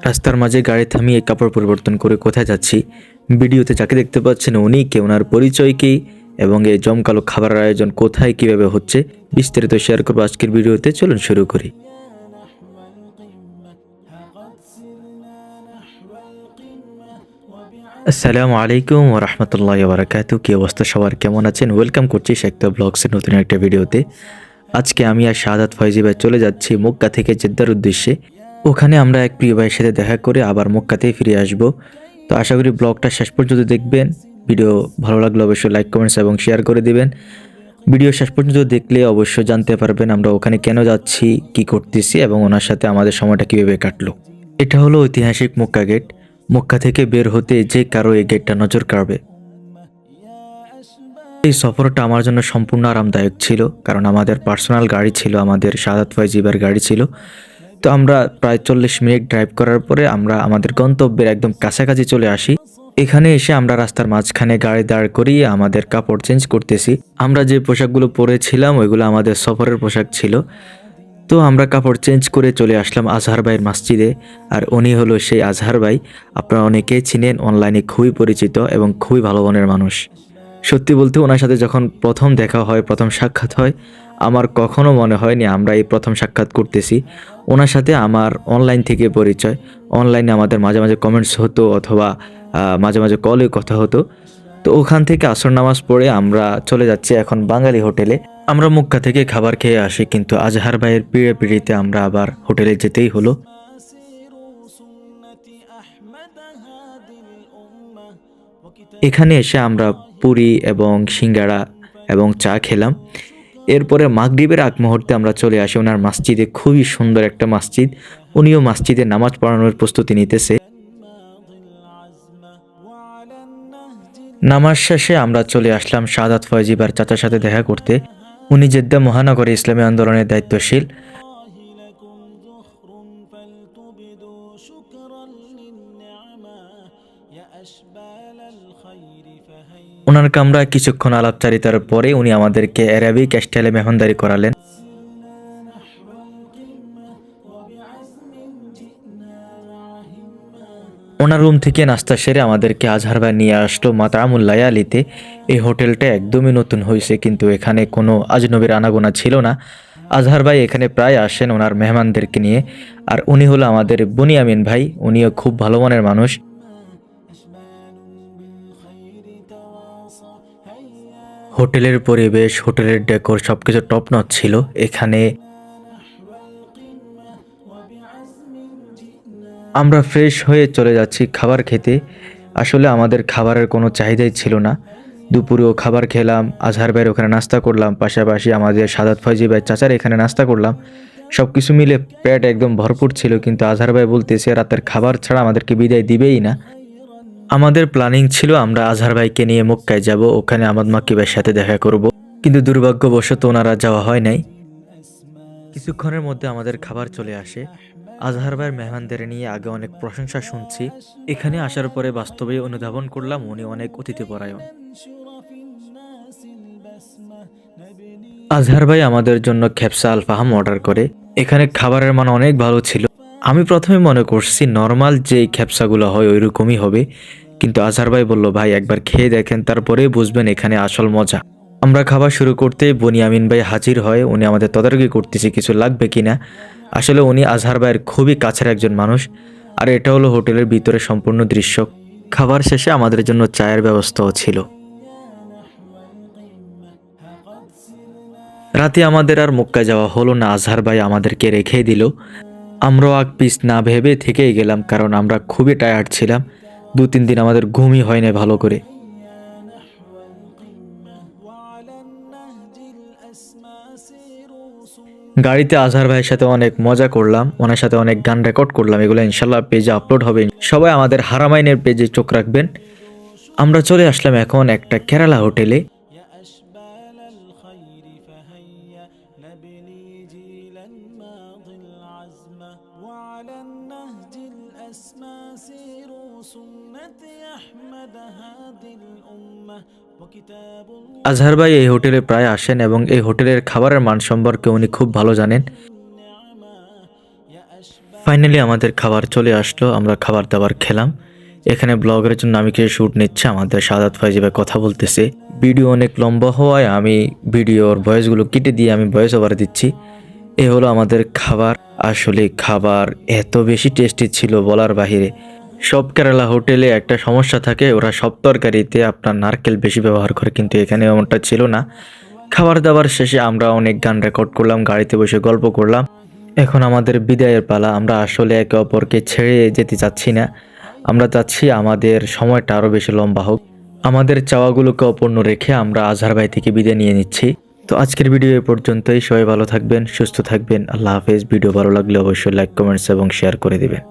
রাস্তার মাঝে গাড়ি থামিয়ে কাপড় পরিবর্তন করে কোথায় যাচ্ছি, ভিডিওতে যাকে দেখতে পাচ্ছেন উনি কে, ওনার পরিচয় কি এবং এই জমকালো খাবারের আয়োজন কোথায় কিভাবে হচ্ছে বিস্তারিত শেয়ার করবো আজকের ভিডিওতে। চলুন শুরু করি। আসসালামু আলাইকুম ওয়া রাহমাতুল্লাহি ওয়া বারাকাতুহু। কি অবস্থা সবার, কেমন আছেন? ওয়েলকাম করছি শেখতা ব্লগসের নতুন একটা ভিডিওতে। আজকে আমি আর শাহাদাত ফয়জি ভাই চলে যাচ্ছি মক্কা থেকে জেদ্দার উদ্দেশ্যে। ওখানে আমরা এক প্রিয় ভাইয়ের সাথে দেখা করে আবার মক্কাতেই ফিরে আসব। তো আশা করি ব্লগটা শেষ পর্যন্ত দেখবেন। ভিডিও ভালো লাগলে অবশ্যই লাইক, কমেন্টস এবং শেয়ার করে দিবেন। ভিডিও শেষ পর্যন্ত দেখলে অবশ্যই জানতে পারবেন আমরা ওখানে কেন যাচ্ছি, কি করতেছি এবং ওনার সাথে আমাদের সময়টা কীভাবে কাটলো। এটা হলো ঐতিহাসিক মক্কা গেট। মক্কা থেকে বের হতে যে কারো এই গেটটা নজর কাড়বে। এই সফরটা আমার জন্য সম্পূর্ণ আরামদায়ক ছিল, কারণ আমাদের পার্সোনাল গাড়ি ছিল, আমাদের শাহাদাত ফয়জিবার গাড়ি ছিল। তো আমরা প্রায় 40 মিনিট ড্রাইভ করার পরে আমরা আমাদের গন্তব্যের একদম কাছাকাছি চলে আসি। এখানে এসে আমরা রাস্তার মাঝখানে গাড়ি দাঁড় করিয়ে আমাদের কাপড় চেঞ্জ করতেছি। আমরা যে পোশাকগুলো পরেছিলাম ওইগুলো আমাদের সফরের পোশাক ছিল। তো আমরা কাপড় চেঞ্জ করে চলে আসলাম আজহার ভাইয়ের মসজিদে। আর উনি হলো সেই আজহার ভাই, আপনারা অনেকেই চিনেন, অনলাইনে খুবই পরিচিত এবং খুবই ভালো মনের মানুষ। সত্যি বলতে ওনার সাথে যখন প্রথম দেখা হয়, প্রথম সাক্ষাৎ হয়, আমার কখনো মনে হয়নি আমরা এই প্রথম সাক্ষাৎ করতেছি। ওনার সাথে আমার অনলাইন থেকে পরিচয়। অনলাইনে আমাদের মাঝে মাঝে কমেন্টস হতো অথবা মাঝে মাঝে কলে কথা হতো। তো ওখান থেকে আসর নামাজ পড়ে আমরা চলে যাচ্ছি এখন বাঙালি হোটেলে। আমরা মক্কা থেকে খাবার খেয়ে আসি, কিন্তু আজহার ভাইয়ের পিড়িতে আমরা আবার হোটেলে যেতেই হলো। এখানে এসে আমরা পুরি এবং সিঙ্গাড়া এবং চা খেলাম। এরপরে মাগরিবের আগ মুহূর্তে আমরা চলে আসি ওনার মসজিদে। খুবই সুন্দর একটা মসজিদ। উনিও মসজিদে নামাজ পড়ানোর প্রস্তুতি নিতেছে। নামাজ শেষে আমরা চলে আসলাম শাহাদাত ফয়জিবার চাচার সাথে দেখা করতে। উনি জেদ্দা মহানগরে ইসলামী আন্দোলনের দায়িত্বশীল। ওনার কামরা কিছুক্ষণ আলাপচারিতার পরে উনি আমাদেরকে অ্যারাবিক স্টাইলে মেহমানদারি করালেন। ওনার রুম থেকে নাস্তা সেরে আমাদেরকে আজহার ভাই নিয়ে আসলো মাতামুল লায়ালিতে। এই হোটেলটা একদমই নতুন হয়েছে, কিন্তু এখানে কোনো আজনবীর আনাগোনা ছিল না। আজহার ভাই এখানে প্রায় আসেন ওনার মেহমানদেরকে নিয়ে। আর উনি হলো আমাদের বুনিয়ামিন ভাই, উনিও খুব ভালো মনের মানুষ। হোটেলের পরিবেশ, হোটেলের ডেকোর সবকিছু টপ নচ ছিল। এখানে আমরা ফ্রেশ হয়ে চলে যাচ্ছি খাবার খেতে। আসলে আমাদের খাবারের কোনো চাহিদাই ছিল না। দুপুরেও খাবার খেলাম, আজহার ভাইয়ের ওখানে নাস্তা করলাম, পাশাপাশি আমাদের শাহাদাত ফয়জি ভাই চাচার এখানে নাস্তা করলাম। সব কিছু মিলে পেট একদম ভরপুর ছিল, কিন্তু আজহার ভাই বলতেছে রাতের খাবার ছাড়া আমাদেরকে বিদায় দিবেই না। আমাদের প্ল্যানিং ছিল আমরা আজহার ভাইকে নিয়ে মক্কায় যাব, ওখানে আহমদ মাক্কি ভাইয়ের সাথে দেখা করব, কিন্তু দুর্ভাগ্যবশত ওনারা যাওয়া হয় নাই। কিছুক্ষণের মধ্যে আমাদের খাবার চলে আসে। আজহার ভাইয়ের মেহমানদের নিয়ে আগে অনেক প্রশংসা শুনছি, এখানে আসার পরে বাস্তবে অনুধাবন করলাম উনি অনেক অতিথিপরায়ণ। আজহার ভাই আমাদের জন্য খেপসা আল ফাহাম অর্ডার করে। এখানে খাবারের মান অনেক ভালো ছিল। আমি প্রথমে মনে করছি নর্মাল যে খেপসাগুলো হয় ওই রকমই হবে, কিন্তু আজহার ভাই বলল ভাই একবার খেয়ে দেখেন, তারপরেই বুঝবেন এখানে আসল মজা। আমরা খাবার শুরু করতে বুনিয়ামিন ভাই হাজির হয়। উনি আমাদের তদারকি করতেছে কিছু লাগবে কিনা। আসলে উনি আজহার ভাইয়ের খুবই কাছের একজন মানুষ। আর এটা হলো হোটেলের ভিতরে সম্পূর্ণ দৃশ্য। খাবার শেষে আমাদের জন্য চায়ের ব্যবস্থাও ছিল। রাতে আমাদের আর মক্কা যাওয়া হলো না, আজহার ভাই আমাদেরকে রেখে দিল। আমরাও আগ পিস না ভেবে থেকেই গেলাম, কারণ আমরা খুবই টায়ার্ড ছিলাম। 2-3 দিন আমাদের ঘুমই হয় না ভালো করে। গাড়িতে আজহার ভাইয়ের সাথে অনেক মজা করলাম, ওনার সাথে অনেক গান রেকর্ড করলাম। এগুলো ইনশাল্লাহ পেজে আপলোড হবে। সবাই আমাদের হারামাইনের পেজে চোখ রাখবেন। আমরা চলে আসলাম এখন একটা কেরালা হোটেলে। আজহার ভাই এই হোটেলে প্রায় আসেন এবং এই হোটেলের খাবারের মান সম্পর্কে উনি খুব ভালো জানেন। ফাইনালি আমাদের খাবার চলে আসলো, আমরা খাবার দাবার খেলাম। এখানে ব্লগের জন্য আমি কিছু শ্যুট নিচ্ছে, আমাদের সাদাত ফাইজি ভাই কথা বলতেছে। ভিডিও অনেক লম্বা হওয়ায় আমি ভিডিওর ভয়েসগুলো কেটে দিয়ে আমি ভয়েস ওভার দিচ্ছি। এ হলো আমাদের খাবার। আসলে খাবার এত বেশি টেস্টি ছিল বলার বাহিরে। সব কেরালা হোটেলে একটা সমস্যা থাকে, ওরা সব তরকারিতে আপনার নারকেল বেশি ব্যবহার করে, কিন্তু এখানে এমনটা ছিল না। খাবার দাবার শেষে আমরা অনেক গান রেকর্ড করলাম, গাড়িতে বসে গল্প করলাম। এখন আমাদের বিদায়ের পালা। আমরা আসলে একে অপরকে ছেড়ে যেতে চাচ্ছি না, আমরা চাচ্ছি আমাদের সময়টা আরও বেশি লম্বা হোক। আমাদের চাওয়াগুলোকে অপূর্ণ রেখে আমরা আজহার ভাই থেকে বিদায় নিয়ে নিচ্ছি। তো আজকের ভিডিও এ পর্যন্তই। সবাই ভালো থাকবেন, সুস্থ থাকবেন। আল্লাহ হাফেজ। ভিডিও ভালো লাগলে অবশ্যই লাইক, কমেন্টস এবং শেয়ার করে দিবেন।